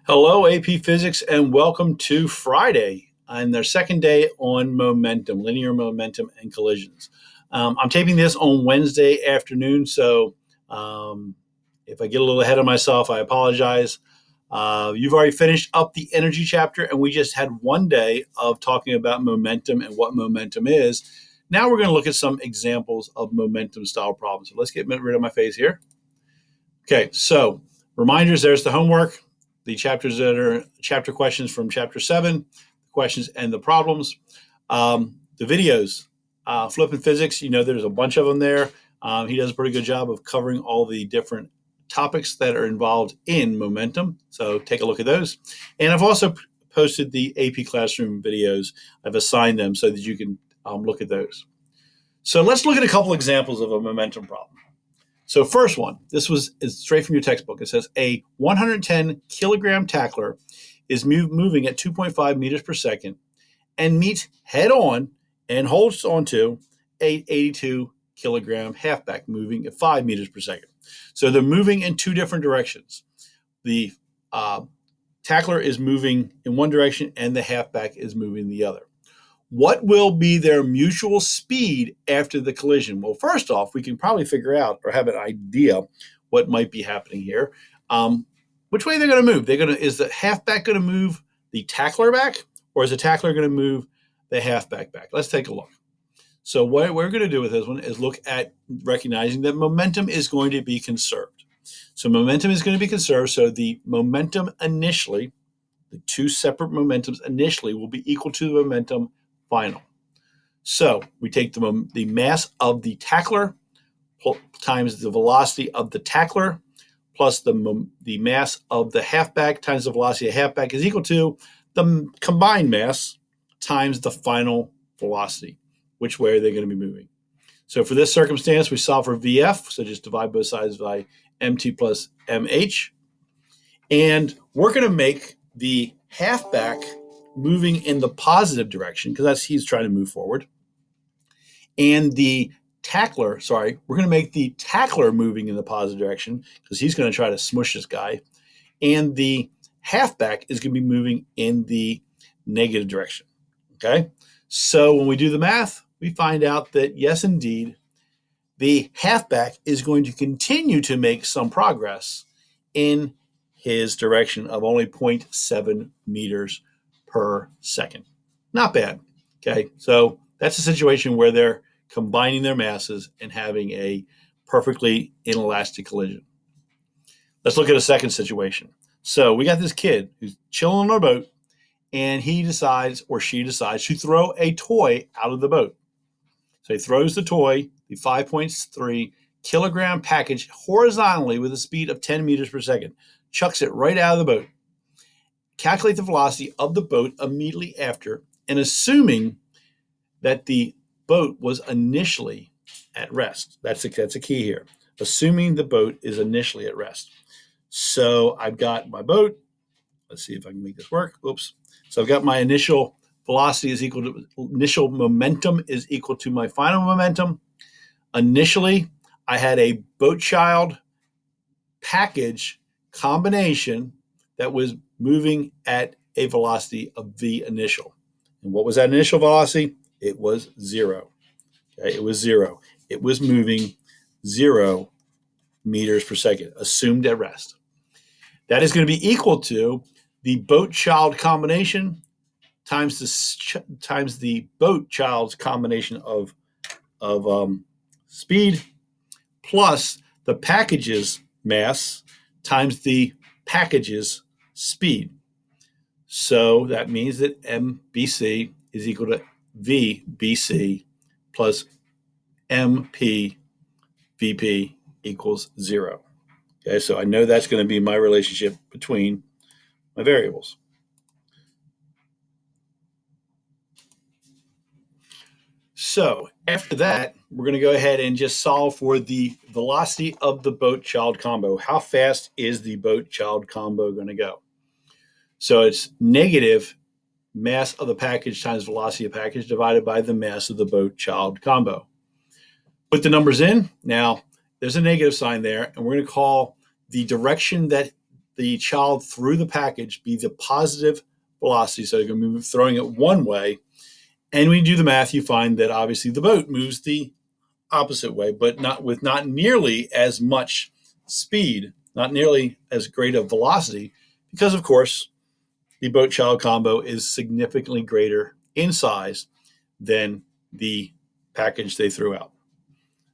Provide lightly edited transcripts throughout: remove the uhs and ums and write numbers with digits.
Hello, AP Physics, and welcome to Friday and their second day on momentum, linear momentum, and collisions. I'm taping this on Wednesday afternoon, so um, if I get a little ahead of myself, I apologize. You've already finished up the energy chapter, and we just had one day of talking about momentum and what momentum is. Now we're going to look at some examples of momentum style problems. So let's get rid of my face here. Okay, so reminders, there's the homework, the chapters that are chapter questions from chapter 7, questions and the problems. The videos, Flipping Physics, there's a bunch of them there. He does a pretty good job of covering all the different topics that are involved in momentum. So take a look at those. And I've also posted the AP Classroom videos. I've assigned them so that you can look at those. So let's look at a couple examples of a momentum problem. So first one, this is straight from your textbook. It says a 110 kilogram tackler is moving at 2.5 meters per second and meets head on and holds onto a 82 kilogram halfback moving at 5 meters per second. So they're moving in two different directions. The tackler is moving in one direction and the halfback is moving the other. What will be their mutual speed after the collision? Well, first off, we can probably figure out or have an idea what might be happening here. Which way they're going to move? Is the halfback going to move the tackler back, or is the tackler going to move the halfback back? Let's take a look. So what we're going to do with this one is look at recognizing that momentum is going to be conserved. So momentum is going to be conserved. So the momentum initially, the two separate momentums initially will be equal to the momentum final. So we take the mass of the tackler times the velocity of the tackler plus the mass of the halfback times the velocity of halfback is equal to the combined mass times the final velocity. Which way are they going to be moving? So for this circumstance, we solve for VF, so just divide both sides by MT plus MH. And we're going to make the halfback moving in the positive direction because he's trying to move forward. And the tackler, we're going to make the tackler moving in the positive direction because he's going to try to smush this guy. And the halfback is going to be moving in the negative direction. Okay. So when we do the math, we find out that yes, indeed, the halfback is going to continue to make some progress in his direction of only 0.7 meters per second. Not bad. Okay, so that's a situation where they're combining their masses and having a perfectly inelastic collision. Let's look at a second situation. So we got this kid who's chilling on a boat, and he decides or she decides to throw a toy out of the boat. So he throws the toy, the 5.3 kilogram package, horizontally with a speed of 10 meters per second, chucks it right out of the boat. Calculate the velocity of the boat immediately after, and assuming that the boat was initially at rest. That's a key here. Assuming the boat is initially at rest. So I've got my boat. Let's see if I can make this work. Oops. So I've got my initial velocity is equal to initial momentum is equal to my final momentum. Initially, I had a boat child package combination that was moving at a velocity of v initial. And what was that initial velocity? It was 0. Okay, it was 0. It was moving 0 meters per second, assumed at rest. That is going to be equal to the boat child combination times the boat child's combination of speed plus the package's mass times the package's speed. So that means that MBC is equal to VBC plus MP VP equals 0. Okay, so I know that's going to be my relationship between my variables. So after that, we're going to go ahead and just solve for the velocity of the boat-child combo. How fast is the boat-child combo going to go? So it's negative mass of the package times velocity of package divided by the mass of the boat-child combo. Put the numbers in. Now, there's a negative sign there, and we're going to call the direction that the child through the package be the positive velocity. So you're going to be throwing it one way. And when you do the math, you find that obviously the boat moves the opposite way, but not nearly as much speed, not nearly as great a velocity, because of course the boat child combo is significantly greater in size than the package they threw out.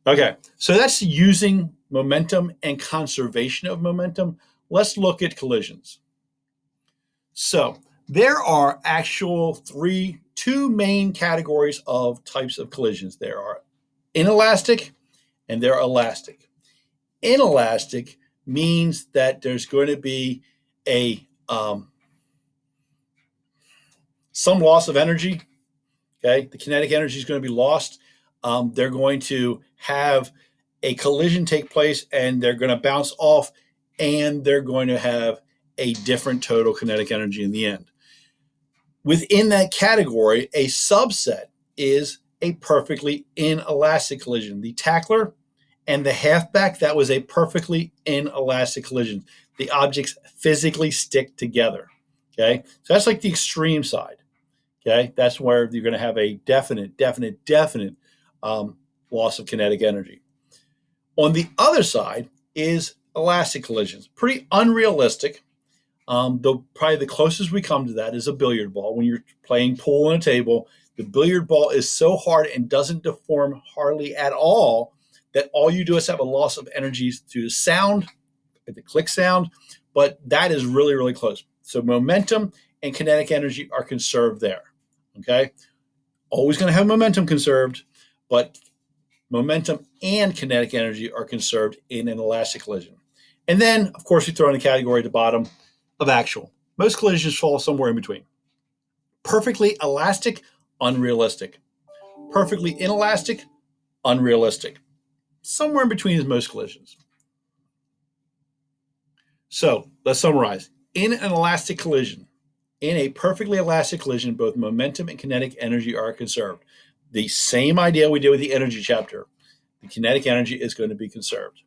Okay, so that's using momentum and conservation of momentum. Let's look at collisions. So there are two main categories of types of collisions. There are inelastic and they're elastic. Inelastic means that there's going to be a some loss of energy. Okay, the kinetic energy is going to be lost. They're going to have a collision take place, and they're going to bounce off, and they're going to have a different total kinetic energy in the end. Within that category, a subset is a perfectly inelastic collision. The tackler and the halfback, that was a perfectly inelastic collision. The objects physically stick together. Okay, so that's like the extreme side. Okay, that's where you're going to have a definite loss of kinetic energy. On the other side is elastic collisions. Pretty unrealistic. Probably the closest we come to that is a billiard ball. When you're playing pool on a table, the billiard ball is so hard and doesn't deform hardly at all that all you do is have a loss of energy through the sound, the click sound, but that is really close. So momentum and kinetic energy are conserved there. Okay, always going to have momentum conserved, but momentum and kinetic energy are conserved in an elastic collision. And then, of course, we throw in a category at the bottom of actual. Most collisions fall somewhere in between. Perfectly elastic, unrealistic. Perfectly inelastic, unrealistic. Somewhere in between is most collisions. So let's summarize. In an elastic collision, in a perfectly elastic collision, both momentum and kinetic energy are conserved. The same idea we did with the energy chapter. The kinetic energy is going to be conserved.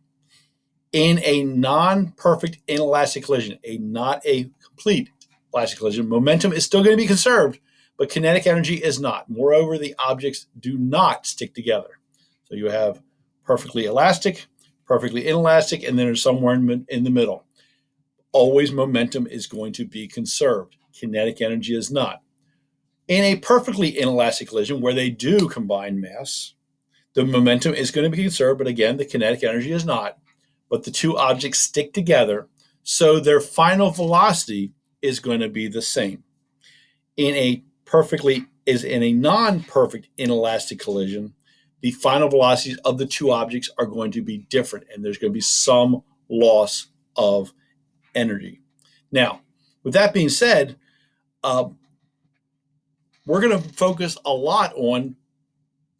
In a non-perfect inelastic collision, not a complete elastic collision, momentum is still going to be conserved, but kinetic energy is not. Moreover, the objects do not stick together. So you have perfectly elastic, perfectly inelastic, and then there's somewhere in the middle. Always momentum is going to be conserved. Kinetic energy is not. In a perfectly inelastic collision where they do combine mass, the momentum is going to be conserved, but again, the kinetic energy is not. But the two objects stick together, so their final velocity is going to be the same. In a non-perfect inelastic collision, the final velocities of the two objects are going to be different, and there's going to be some loss of energy. Now, with that being said, we're going to focus a lot on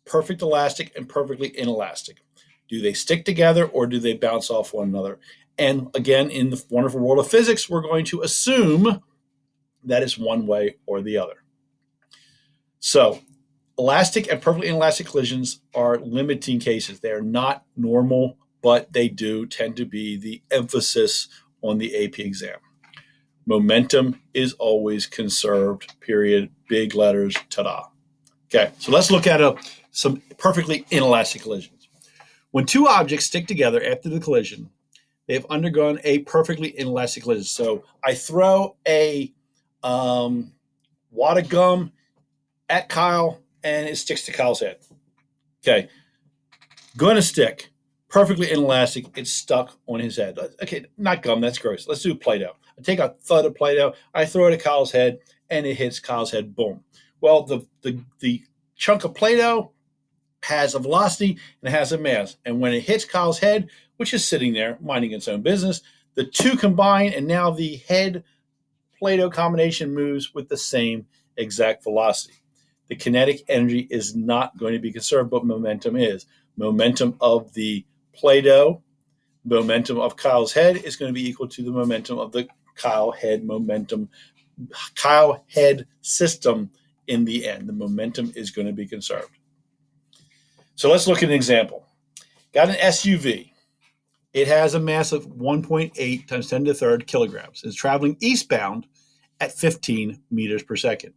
perfect elastic and perfectly inelastic. Do they stick together or do they bounce off one another? And again, in the wonderful world of physics, we're going to assume that it's one way or the other. So, elastic and perfectly inelastic collisions are limiting cases. They are not normal, but they do tend to be the emphasis on the AP exam. Momentum is always conserved, period. Big letters, ta-da. Okay, so let's look at some perfectly inelastic collisions. When two objects stick together after the collision, they've undergone a perfectly inelastic collision. So I throw a wad of gum at Kyle, and it sticks to Kyle's head. Okay, going to stick. Perfectly inelastic. It's stuck on his head. Okay, not gum. That's gross. Let's do Play-Doh. I take a thud of Play-Doh. I throw it at Kyle's head, and it hits Kyle's head. Boom. Well, the chunk of Play-Doh has a velocity and has a mass. And when it hits Kyle's head, which is sitting there minding its own business, the two combine, and now the head Play-Doh combination moves with the same exact velocity. The kinetic energy is not going to be conserved, but momentum is. Momentum of the Play-Doh, momentum of Kyle's head is going to be equal to the momentum of the Kyle head system in the end. The momentum is going to be conserved. So let's look at an example. Got an SUV. It has a mass of 1.8 times 10 to the third kilograms. It's traveling eastbound at 15 meters per second.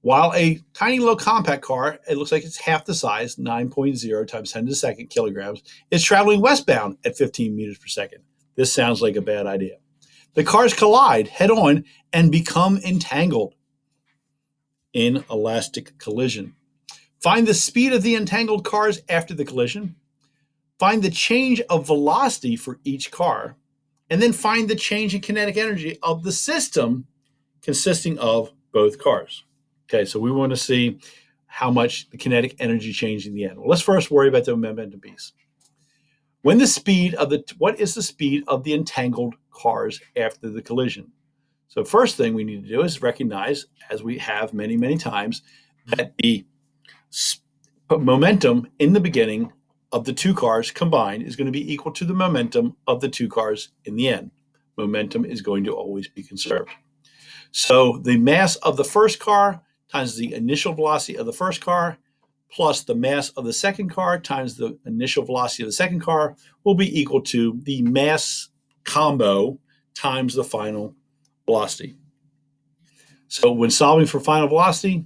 While a tiny little compact car, it looks like it's half the size, 9.0 times 10 to the second kilograms, is traveling westbound at 15 meters per second. This sounds like a bad idea. The cars collide head on and become entangled. Inelastic collision. Find the speed of the entangled cars after the collision. Find the change of velocity for each car. And then find the change in kinetic energy of the system consisting of both cars. Okay, so we want to see how much the kinetic energy changed in the end. Well, let's first worry about the momentum piece. What is the speed of the entangled cars after the collision? So first thing we need to do is recognize, as we have many, many times, that the momentum in the beginning of the two cars combined is going to be equal to the momentum of the two cars in the end. Momentum is going to always be conserved. So the mass of the first car times the initial velocity of the first car plus the mass of the second car times the initial velocity of the second car will be equal to the mass combo times the final velocity. So when solving for final velocity,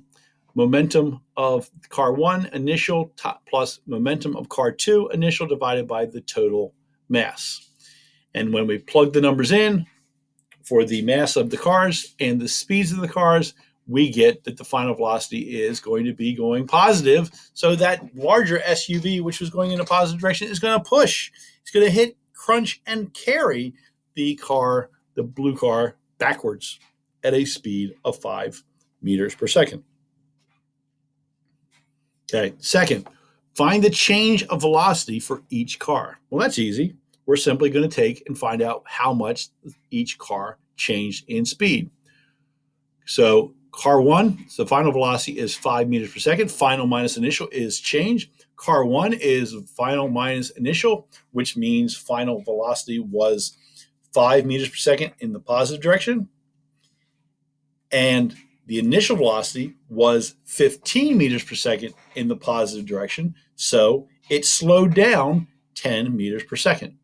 momentum of car 1 initial plus momentum of car 2 initial divided by the total mass. And when we plug the numbers in for the mass of the cars and the speeds of the cars, we get that the final velocity is going to be going positive. So that larger SUV, which was going in a positive direction, is going to push. It's going to hit, crunch, and carry the car, the blue car, backwards at a speed of 5 meters per second. Okay, second, find the change of velocity for each car. Well, that's easy. We're simply going to take and find out how much each car changed in speed. So car 1, the final velocity is 5 meters per second. Final minus initial is change. Car 1 is final minus initial, which means final velocity was 5 meters per second in the positive direction. And the initial velocity was 15 meters per second in the positive direction. So it slowed down 10 meters per second.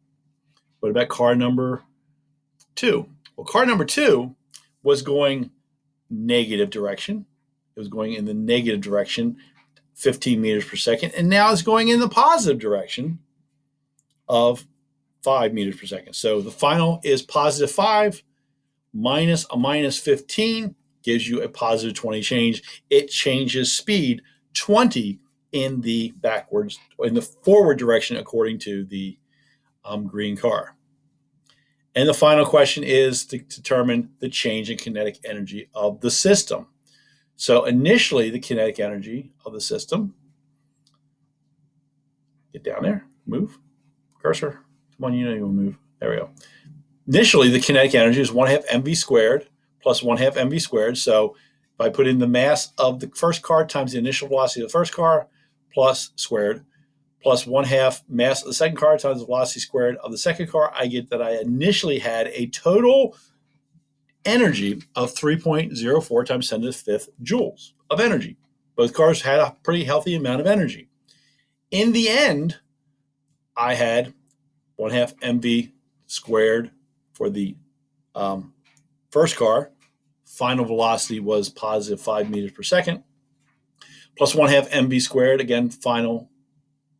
What about car number 2? Well, car number 2 was going negative direction. It was going in the negative direction, 15 meters per second. And now it's going in the positive direction of 5 meters per second. So the final is positive 5 minus a minus 15 gives you a positive 20 change. It changes speed 20 in the forward direction according to the green car. And the final question is to determine the change in kinetic energy of the system. So initially, the kinetic energy of the system, get down there, move, cursor, come on, you know you want to move. There we go. Initially, the kinetic energy is 1/2 mv squared plus 1/2 mv squared. So if I put in the mass of the first car times the initial velocity of the first car plus squared plus 1/2 mass of the second car times the velocity squared of the second car, I get that I initially had a total energy of 3.04 times 10 to the fifth joules of energy. Both cars had a pretty healthy amount of energy. In the end, I had 1/2 mv squared for the first car. Final velocity was positive 5 meters per second, plus 1/2 mv squared. Again, final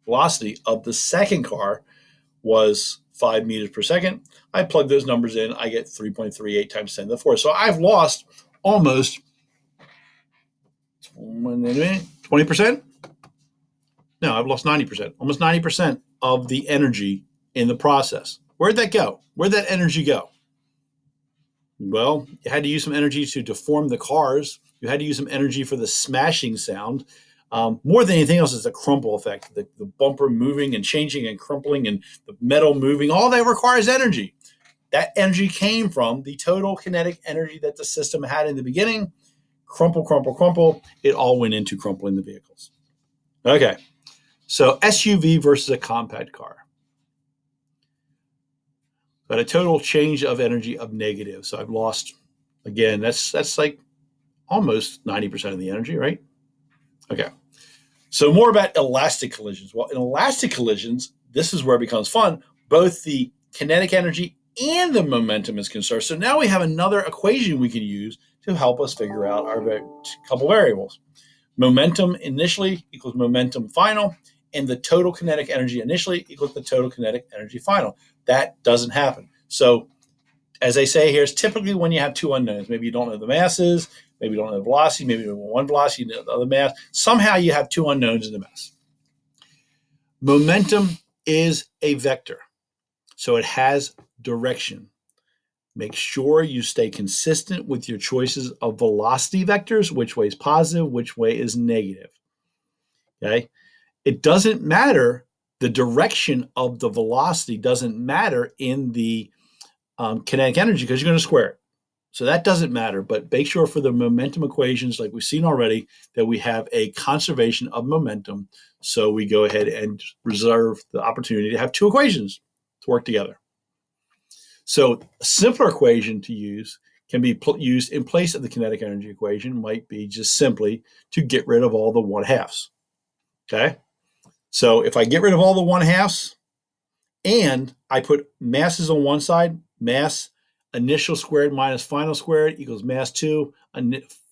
velocity of the second car was 5 meters per second. I plug those numbers in, I get 3.38 times 10 to the fourth. So I've lost almost 20%. No, I've lost 90%, almost 90% of the energy in the process. Where'd that go? Where'd that energy go? Well, you had to use some energy to deform the cars. You had to use some energy for the smashing sound. More than anything else is the crumple effect, the bumper moving and changing and crumpling and the metal moving. All that requires energy. That energy came from the total kinetic energy that the system had in the beginning. Crumple, crumple, crumple. It all went into crumpling the vehicles. Okay, so SUV versus a compact car. But a total change of energy of negative. So I've lost, again, that's like almost 90% of the energy, right? Okay. So more about elastic collisions. Well, in elastic collisions, this is where it becomes fun. both the kinetic energy and the momentum is conserved. So now we have another equation we can use to help us figure out our couple variables. Momentum initially equals momentum final, and the total kinetic energy initially equals the total kinetic energy final. That doesn't happen. So, as I say here, is typically when you have two unknowns. Maybe you don't know the masses, maybe you don't know the velocity, maybe you know one velocity, you know the other mass. Somehow you have two unknowns in the mess. Momentum is a vector, so it has direction. Make sure you stay consistent with your choices of velocity vectors, which way is positive, which way is negative. Okay? It doesn't matter, the direction of the velocity doesn't matter in the kinetic energy because you're going to square it. So that doesn't matter, but make sure for the momentum equations, like we've seen already, that we have a conservation of momentum. So we go ahead and reserve the opportunity to have two equations to work together. So a simpler equation to use can be used in place of the kinetic energy equation, might be just simply to get rid of all the 1/2s. Okay? So if I get rid of all the 1/2s and I put masses on one side, mass initial squared minus final squared equals mass 2,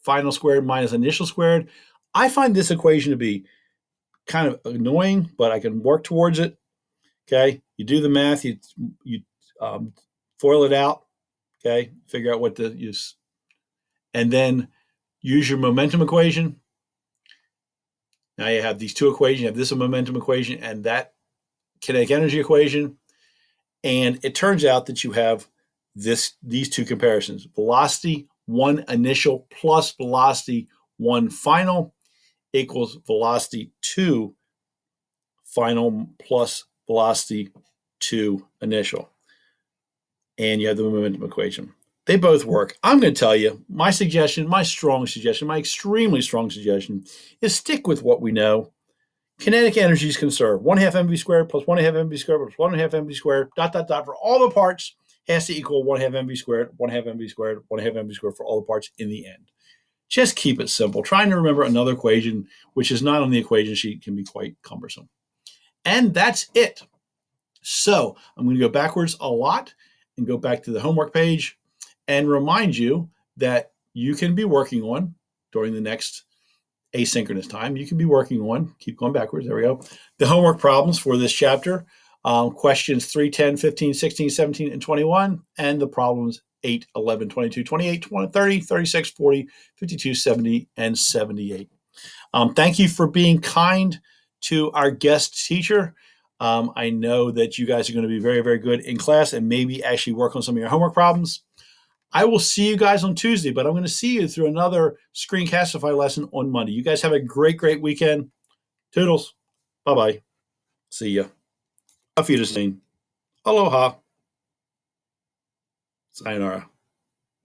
final squared minus initial squared, I find this equation to be kind of annoying, but I can work towards it. Okay? You do the math, you FOIL it out, okay? Figure out what to use. And then use your momentum equation. Now you have these two equations. You have this momentum equation and that kinetic energy equation. And it turns out that you have these two comparisons. Velocity 1 initial plus velocity 1 final equals velocity 2 final plus velocity 2 initial. And you have the momentum equation. They both work. I'm going to tell you my suggestion, my strong suggestion, my extremely strong suggestion is stick with what we know. Kinetic energy is conserved. 1/2 mv squared plus 1/2 mv squared plus 1/2 mv squared, dot, dot, dot, for all the parts has to equal 1/2 mv squared, 1/2 mv squared, 1/2 mv squared for all the parts in the end. Just keep it simple. Trying to remember another equation, which is not on the equation sheet, can be quite cumbersome. And that's it. So I'm going to go backwards a lot and go back to the homework page and remind you that you can be working on during the next asynchronous time, you can be working on, keep going backwards, there we go, the homework problems for this chapter, questions 3, 10, 15, 16, 17, and 21, and the problems 8, 11, 22, 28, 20, 30, 36, 40, 52, 70, and 78. Thank you for being kind to our guest teacher. I know that you guys are going to be very, very good in class and maybe actually work on some of your homework problems. I will see you guys on Tuesday, but I'm going to see you through another Screencastify lesson on Monday. You guys have a great, great weekend. Toodles. Bye-bye. See ya. Auf Wiedersehen. Aloha. Sayonara.